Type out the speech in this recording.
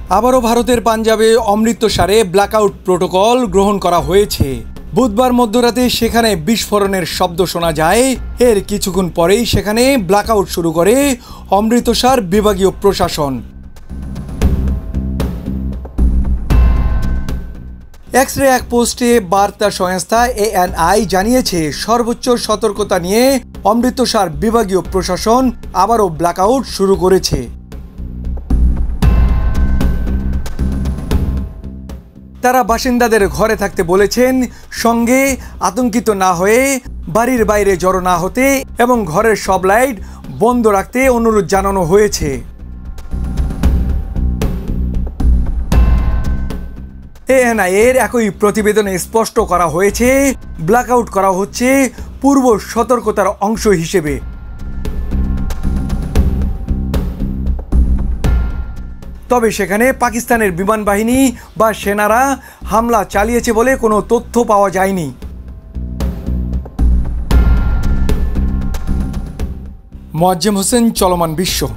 আবারও ভারতের পাঞ্জাবে অমৃতসরে ব্ল্যাকআউট প্রোটোকল গ্রহণ করা হয়েছে। বুধবার মধ্যরাতে সেখানে বিস্ফোরণের শব্দ শোনা যায়। এর কিছুক্ষণ পরেই সেখানে ব্ল্যাকআউট শুরু করে অমৃতসর বিভাগীয় প্রশাসন। এক্সরে এক পোস্টে বার্তা সংস্থা ANI জানিয়েছে, সর্বোচ্চ সতর্কতা নিয়ে অমৃতসর বিভাগীয় প্রশাসন আবারও ব্ল্যাকআউট শুরু করেছে। তারা বাসিন্দাদের ঘরে থাকতে বলেছেন, সঙ্গে আতঙ্কিত না হয়ে বাড়ির বাইরে জড়ো না হতে এবং ঘরের সব লাইট বন্ধ রাখতে অনুরোধ জানানো হয়েছে। ANI এর একই প্রতিবেদনে স্পষ্ট করা হয়েছে, ব্ল্যাকআউট করা হচ্ছে পূর্ব সতর্কতার অংশ হিসেবে। তবে সেখানে পাকিস্তানের বিমান বাহিনী বা সেনারা হামলা চালিয়েছে বলে কোনো তথ্য পাওয়া যায়নি। মোয়াজ্জেম হোসেন, চলমান বিশ্ব।